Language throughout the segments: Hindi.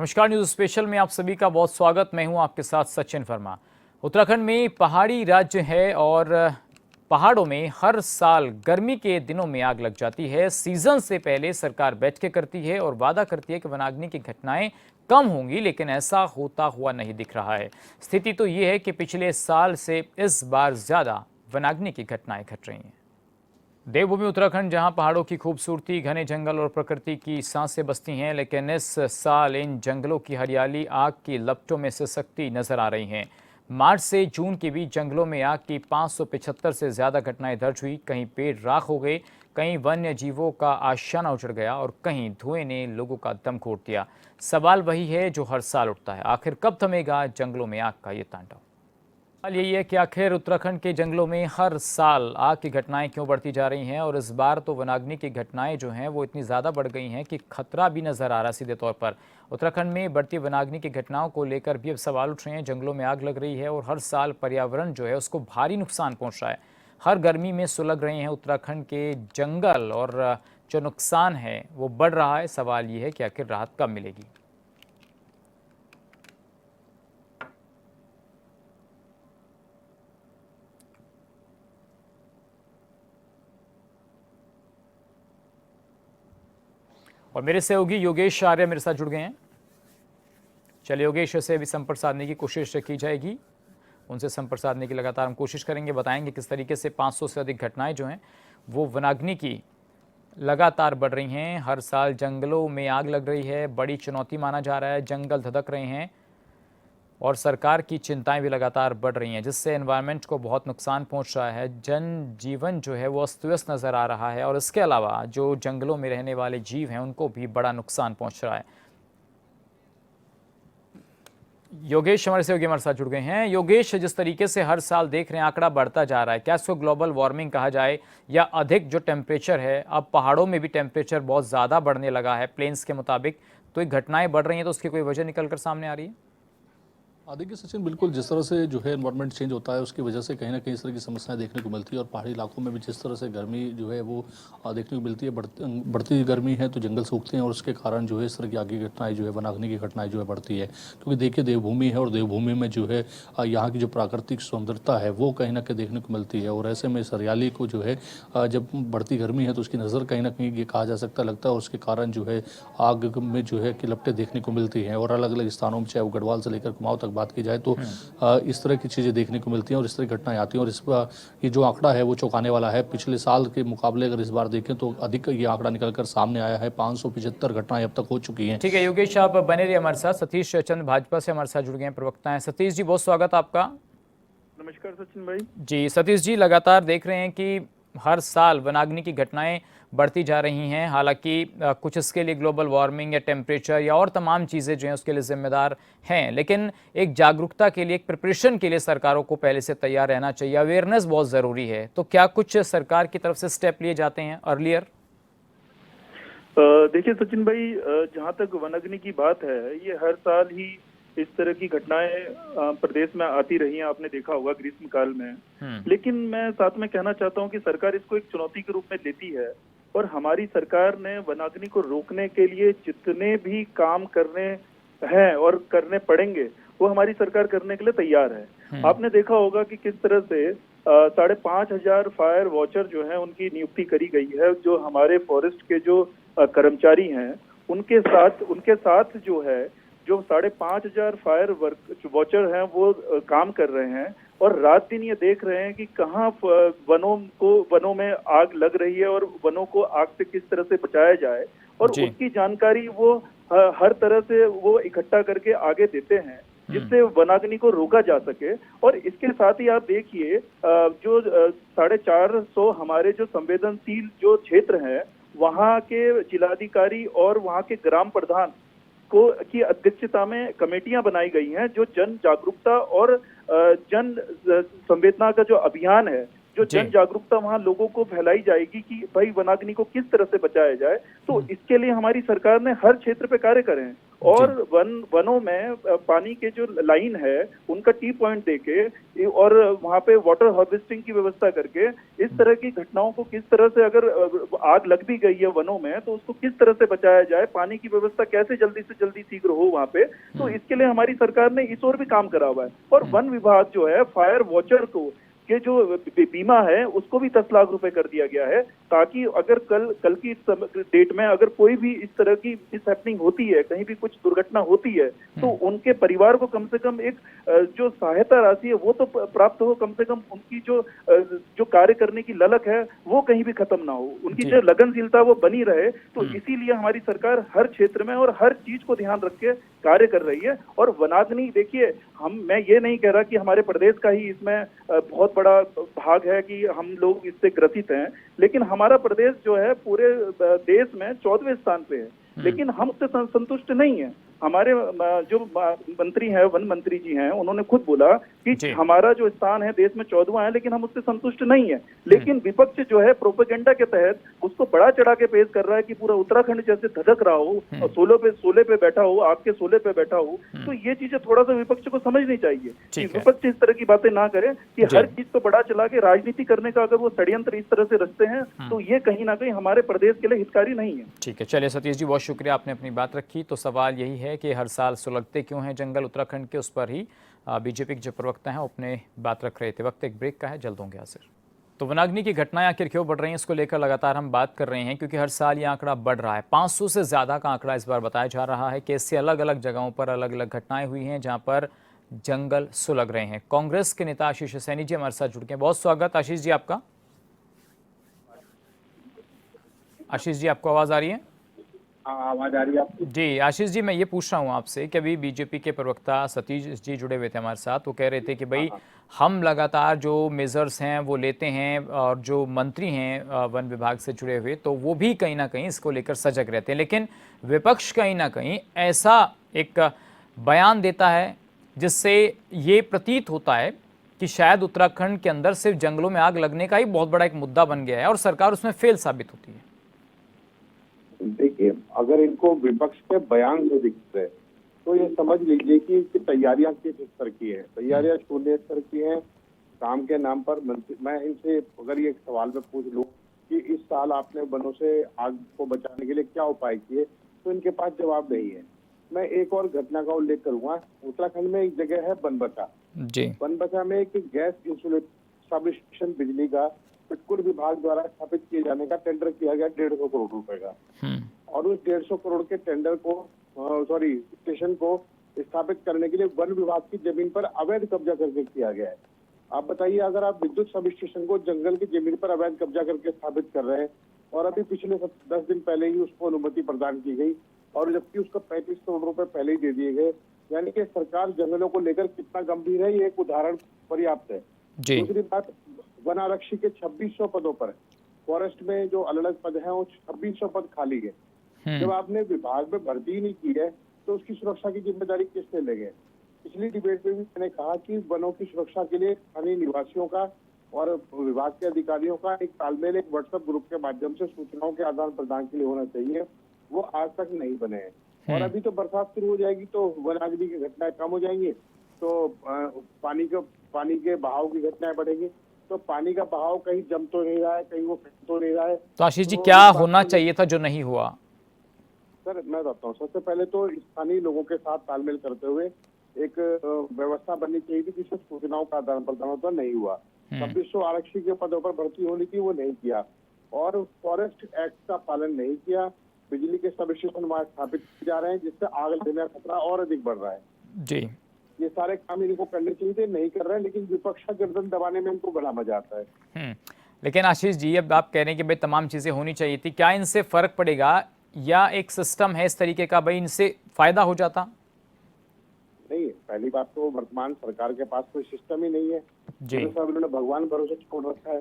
नमस्कार, न्यूज स्पेशल में आप सभी का बहुत स्वागत। मैं हूं आपके साथ सचिन वर्मा। उत्तराखंड में पहाड़ी राज्य है और पहाड़ों में हर साल गर्मी के दिनों में आग लग जाती है। सीजन से पहले सरकार बैठकें करती है और वादा करती है कि वनाग्नि की घटनाएं कम होंगी, लेकिन ऐसा होता हुआ नहीं दिख रहा है। स्थिति तो ये है कि पिछले साल से इस बार ज्यादा वनाग्नि की घटनाएं घट रही हैं। देवभूमि उत्तराखंड, जहां पहाड़ों की खूबसूरती, घने जंगल और प्रकृति की सांसें बसती हैं, लेकिन इस साल इन जंगलों की हरियाली आग की लपटों में सिसकती नजर आ रही हैं। मार्च से जून के बीच जंगलों में आग की 575 से ज्यादा घटनाएं दर्ज हुई। कहीं पेड़ राख हो गए, कहीं वन्य जीवों का आशियाना उजड़ गया और कहीं धुएं ने लोगों का दम घोट दिया। सवाल वही है जो हर साल उठता है, आखिर कब थमेगा जंगलों में आग का ये तांडव। सवाल यही है कि आखिर उत्तराखंड के जंगलों में हर साल आग की घटनाएं क्यों बढ़ती जा रही हैं, और इस बार तो वनाग्नि की घटनाएं जो हैं वो इतनी ज़्यादा बढ़ गई हैं कि खतरा भी नज़र आ रहा है सीधे तौर पर। उत्तराखंड में बढ़ती वनाग्नि की घटनाओं को लेकर भी अब सवाल उठ रहे हैं। जंगलों में आग लग रही है और हर साल पर्यावरण जो है उसको भारी नुकसान पहुँच रहा है। हर गर्मी में सुलग रहे हैं उत्तराखंड के जंगल और जो नुकसान है वो बढ़ रहा है। सवाल ये है कि आखिर राहत कब मिलेगी। और मेरे सहयोगी योगेश आर्य मेरे साथ जुड़ गए हैं। चलिए योगेश से भी संपर्क साधने की कोशिश की जाएगी। उनसे संपर्क साधने की लगातार हम कोशिश करेंगे, बताएंगे किस तरीके से 500 से अधिक घटनाएं जो हैं वो वनाग्नि की लगातार बढ़ रही हैं। हर साल जंगलों में आग लग रही है, बड़ी चुनौती माना जा रहा है। जंगल धधक रहे हैं और सरकार की चिंताएं भी लगातार बढ़ रही हैं, जिससे एनवायरनमेंट को बहुत नुकसान पहुंच रहा है। जन जीवन जो है वो अस्त व्यस्त नज़र आ रहा है और इसके अलावा जो जंगलों में रहने वाले जीव हैं उनको भी बड़ा नुकसान पहुंच रहा है। योगेश हमारे सहयोगी हमारे साथ जुड़ गए हैं। योगेश, जिस तरीके से हर साल देख रहे हैं आंकड़ा बढ़ता जा रहा है, क्या इसको ग्लोबल वार्मिंग कहा जाए या अधिक जो टेम्परेचर है, अब पहाड़ों में भी टेम्परेचर बहुत ज़्यादा बढ़ने लगा है प्लेन्स के मुताबिक, तो ये घटनाएं बढ़ रही हैं, तो उसकी कोई वजह निकल कर सामने आ रही है? देखिए सचिन, बिल्कुल जिस तरह से जो है एनवायरनमेंट चेंज होता है उसकी वजह से कहीं ना कहीं इस तरह की समस्याएं देखने को मिलती है। और पहाड़ी इलाकों में भी जिस तरह से गर्मी जो है वो देखने को मिलती है, बढ़ती गर्मी है तो जंगल सूखते हैं और उसके कारण जो है इस तरह की आग की घटनाएं जो है वनाग्नि की घटनाएं जो है बढ़ती है। क्योंकि देखिए देवभूमि है और देवभूमि में जो है यहाँ की जो प्राकृतिक सुंदरता है वो कहीं ना कहीं देखने को मिलती है। और ऐसे में इस हरियाली को जो है जब बढ़ती गर्मी है तो उसकी नज़र कहीं ना कहीं ये कहा जा सकता लगता है, और उसके कारण जो है आग में जो है कि लपटें देखने को मिलती हैं। और अलग अलग स्थानों में, चाहे वो गढ़वाल से लेकर कुमाऊं तक बात की जाए तो इस तरह की चीज़ें देखने को मिलती हैं और इस तरह की घटनाएं आती हैं। और इस बार ये जो आंकड़ा है वो चौंकाने वाला है। पिछले साल के मुकाबले अगर इस बार देखें तो अधिक ये आंकड़ा निकलकर सामने आया है। 575 घटनाएं अब तक हो चुकी हैं। ठीक है योगेश, आप बने रहिए हमारे साथ। सतीश चंद भाजपा से हमारे साथ जुड़ गए हैं, प्रवक्ता हैं। सतीश जी, बहुत स्वागत आपका। नमस्कार सचिन भाई जी सतीश जी, लगातार देख रहे हैं कि हर साल वनाग्नि की घटनाएं बढ़ती जा रही हैं। हालांकि कुछ इसके लिए ग्लोबल वार्मिंग या टेम्परेचर या और तमाम चीज़ें जो हैं उसके लिए जिम्मेदार हैं, लेकिन एक जागरूकता के लिए, एक प्रिपरेशन के लिए सरकारों को पहले से तैयार रहना चाहिए। अवेयरनेस बहुत ज़रूरी है, तो क्या कुछ सरकार की तरफ से स्टेप लिए जाते हैं अर्लियर? देखिए सचिन भाई, जहाँ तक वनाग्नि की बात है, ये हर साल ही इस तरह की घटनाएं प्रदेश में आती रही हैं। आपने देखा होगा ग्रीष्म काल में। लेकिन मैं साथ में कहना चाहता हूं कि सरकार इसको एक चुनौती के रूप में लेती है और हमारी सरकार ने वनाग्नि को रोकने के लिए जितने भी काम करने हैं और करने पड़ेंगे वो हमारी सरकार करने के लिए तैयार है। आपने देखा होगा कि किस तरह से 5,500 फायर वॉचर जो है उनकी नियुक्ति करी गई है। जो हमारे फॉरेस्ट के जो कर्मचारी हैं उनके साथ जो है जो 5,500 फायर वॉचर हैं वो काम कर रहे हैं और रात दिन ये देख रहे हैं कि कहाँ वनों में आग लग रही है और वनों को आग से किस तरह से बचाया जाए, और उसकी जानकारी वो हर तरह से वो इकट्ठा करके आगे देते हैं जिससे वनाग्नि को रोका जा सके। और इसके साथ ही आप देखिए जो 450 हमारे जो संवेदनशील जो क्षेत्र हैं वहाँ के जिलाधिकारी और वहाँ के ग्राम प्रधान की अध्यक्षता में कमेटियां बनाई गई हैं जो जन जागरूकता और जन संवेदना का जो अभियान है, जो जन जागरूकता वहां लोगों को फैलाई जाएगी कि भाई वनाग्नि को किस तरह से बचाया जाए। तो इसके लिए हमारी सरकार ने हर क्षेत्र पे कार्य करे हैं और वनों में पानी के जो लाइन है उनका टी पॉइंट देके और वहाँ पे वाटर हार्वेस्टिंग की व्यवस्था करके इस तरह की घटनाओं को किस तरह से, अगर आग लग भी गई है वनों में तो उसको किस तरह से बचाया जाए, पानी की व्यवस्था कैसे जल्दी से जल्दी शीघ्र हो वहाँ पे, तो इसके लिए हमारी सरकार ने इस ओर भी काम करा हुआ है। और वन विभाग जो है फायर वॉचर को के जो बीमा है उसको भी 10 लाख रुपए कर दिया गया है, ताकि अगर कल की डेट में अगर कोई भी इस तरह की मिसहैपनिंग होती है, कहीं भी कुछ दुर्घटना होती है, तो उनके परिवार को कम से कम एक जो सहायता राशि है वो तो प्राप्त हो, कम से कम उनकी जो कार्य करने की ललक है वो कहीं भी खत्म ना हो, उनकी जो लगनशीलता वो बनी रहे। तो इसीलिए हमारी सरकार हर क्षेत्र में और हर चीज को ध्यान रख के कार्य कर रही है। और वनाग्नि देखिए, मैं ये नहीं कह रहा कि हमारे प्रदेश का ही इसमें बहुत बड़ा भाग है कि हम लोग इससे ग्रसित हैं, लेकिन हमारा प्रदेश जो है पूरे देश में 14वें स्थान पे है, लेकिन हम उससे संतुष्ट नहीं है। हमारे जो मंत्री हैं, वन मंत्री जी हैं, उन्होंने खुद बोला कि हमारा जो स्थान है देश में 14वां है, लेकिन हम उससे संतुष्ट नहीं है। लेकिन विपक्ष जो है प्रोपेगेंडा के तहत उसको बड़ा चढ़ा के पेश कर रहा है कि पूरा उत्तराखंड जैसे धधक रहा हो और सोले पे बैठा हो, आग के सोले पे बैठा हो। तो ये चीजें थोड़ा सा विपक्ष को समझनी चाहिए कि विपक्ष इस तरह की बातें ना करे कि हर चीज को बड़ा चला के राजनीति करने का अगर वो षड्यंत्र इस तरह से रचते हैं तो ये कहीं ना कहीं हमारे प्रदेश के लिए हितकारी नहीं है। ठीक है, चलिए सतीश जी, बहुत शुक्रिया, आपने अपनी बात रखी। तो सवाल यही है कि हर साल सुलगते क्यों हैं जंगल उत्तराखंड के, उस पर ही बीजेपी के जो प्रवक्ता हैं अपने बात रख रहे थे। वक्त एक ब्रेक का है, जल्द होंगे हाजिर। तो वनाग्नि की घटनाएं आखिर क्यों बढ़ रही हैं, इसको लेकर लगातार हम बात कर रहे हैं, क्योंकि हर साल ये आंकड़ा बढ़ रहा है। 500 से ज़्यादा का आंकड़ा इस बार बताया जा रहा है कि इससे अलग अलग जगहों पर अलग अलग घटनाएं हुई हैं जहां पर जंगल सुलग रहे हैं। कांग्रेस के नेता आशीष सैनी जी हमारे साथ जुड़ गए, बहुत स्वागत आशीष जी आपका। आशीष जी, आपको आवाज़ आ रही है? आवाज आ रही है आपकी? जी आशीष जी, मैं ये पूछ रहा हूँ आपसे कि अभी बीजेपी के प्रवक्ता सतीश जी जुड़े हुए थे हमारे साथ, वो कह रहे थे कि भाई हम लगातार जो मेजर्स हैं वो लेते हैं और जो मंत्री हैं वन विभाग से जुड़े हुए तो वो भी कहीं ना कहीं इसको लेकर सजग रहते हैं, लेकिन विपक्ष कहीं ना कहीं ऐसा एक बयान देता है जिससे ये प्रतीत होता है कि शायद उत्तराखंड के अंदर सिर्फ जंगलों में आग लगने का ही बहुत बड़ा एक मुद्दा बन गया है और सरकार उसमें फेल साबित होती है। देखिए, अगर इनको विपक्ष के बयान से दिखते है तो ये समझ लीजिए कि इनकी तैयारियां किस स्तर की है। तैयारियां शून्य स्तर की हैं। काम के नाम पर मैं इनसे अगर ये एक सवाल में पूछ लूं कि इस साल आपने वनों से आग को बचाने के लिए क्या उपाय किए, तो इनके पास जवाब नहीं है। मैं एक और घटना का उल्लेख करूंगा। उत्तराखंड में एक जगह है बनबसा जी। बनबसा में एक गैस इंसुलेट सब स्टेशन बिजली का पिटकुर विभाग द्वारा स्थापित किए जाने का टेंडर किया गया 150 करोड़ रुपए का, और उस 150 करोड़ के टेंडर को स्टेशन को स्थापित करने के लिए वन विभाग की जमीन पर अवैध कब्जा करके किया गया है। आप बताइए, अगर आप विद्युत सब स्टेशन को जंगल की जमीन पर अवैध कब्जा करके स्थापित कर रहे हैं और अभी पिछले 10 दिन पहले ही उसको अनुमति प्रदान की गई और जबकि उसका 35 करोड़ रुपए पहले ही दे दिए गए, यानी कि सरकार जंगलों को लेकर कितना गंभीर है, ये एक उदाहरण पर्याप्त है। दूसरी बात, वन आरक्षी के 2600 पदों पर फॉरेस्ट में जो अलग अलग पद हैं वो 2600 पद खाली है। जब आपने विभाग में भर्ती ही नहीं की है तो उसकी सुरक्षा की जिम्मेदारी किसने लेंगे? पिछली डिबेट में भी मैंने कहा कि वनों की सुरक्षा के लिए स्थानीय निवासियों का और विभाग के अधिकारियों का एक तालमेल एक व्हाट्सएप ग्रुप के माध्यम से सूचनाओं के आदान प्रदान के लिए होना चाहिए। वो आज तक नहीं बने हैं और अभी तो बरसात शुरू हो जाएगी तो वनाग्नि की घटनाएं कम हो जाएंगी, तो पानी के बहाव की घटनाएं बढ़ेंगी। तो पानी का बहाव कहीं जम तो नहीं रहा है, कहीं वो फैल तो नहीं रहा है। तो आशीष जी, क्या होना चाहिए था जो नहीं हुआ? सर मैं बताता हूँ, सबसे पहले तो स्थानीय लोगों के साथ तालमेल करते हुए एक व्यवस्था बननी चाहिए थी जिससे सूचनाओं का आदान प्रदान होता, नहीं हुआ। 2600 आरक्षी के पदों पर भर्ती होनी थी, वो नहीं किया, और फॉरेस्ट एक्ट का पालन नहीं किया। बिजली के सब स्टेशन वहां स्थापित किए जा रहे हैं जिससे आग लगने का खतरा और अधिक बढ़ रहा है जी। ये सारे काम इनको करने चाहिए थे, नहीं कर रहे हैं, लेकिन विपक्ष का गर्दन दबाने में इनको बड़ा मजा आता है। लेकिन आशीष जी, अब आप कह रहे हैं कि भाई तमाम चीजें होनी चाहिए थी, क्या इनसे फर्क पड़ेगा या एक सिस्टम है इस तरीके का, भाई इनसे फायदा हो जाता? नहीं, पहली बात तो वर्तमान सरकार के पास कोई सिस्टम ही नहीं है जी। सब इन्होंने भगवान भरोसे छोड़ रखा है।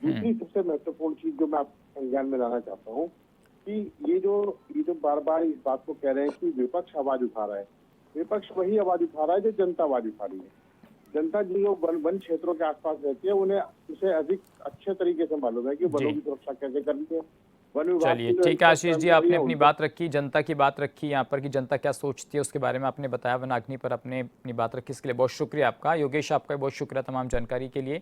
दूसरी सबसे महत्वपूर्ण चीज जो मैं आपको संज्ञान में लाना चाहता हूँ कि ये जो बार बार इस बात को कह रहे हैं कि विपक्ष आवाज उठा रहा है, विपक्ष वही आवाज उठा रहा है जो जनता आवाज उठा रही है। जनता जो वन क्षेत्रों के आसपास रहती है उन्हें उसे अधिक अच्छे तरीके से मालूम है कि वनों की सुरक्षा कैसे करनी है। वन विभाग चलिए की जो ठीक है आशीष जी, आपने अपनी उनको- बात रखी, जनता की बात रखी, यहाँ पर की जनता क्या सोचती है उसके बारे में आपने बताया, वनाग्नि पर आपने अपनी बात रखी, इसके लिए बहुत शुक्रिया आपका। योगेश, आपका बहुत शुक्रिया तमाम जानकारी के लिए।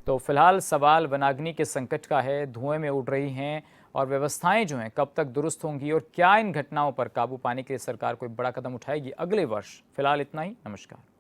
तो फिलहाल सवाल वनाग्नि के संकट का है, धुएं में उड़ रही हैं और व्यवस्थाएं जो हैं कब तक दुरुस्त होंगी और क्या इन घटनाओं पर काबू पाने के लिए सरकार कोई बड़ा कदम उठाएगी अगले वर्ष। फिलहाल इतना ही, नमस्कार।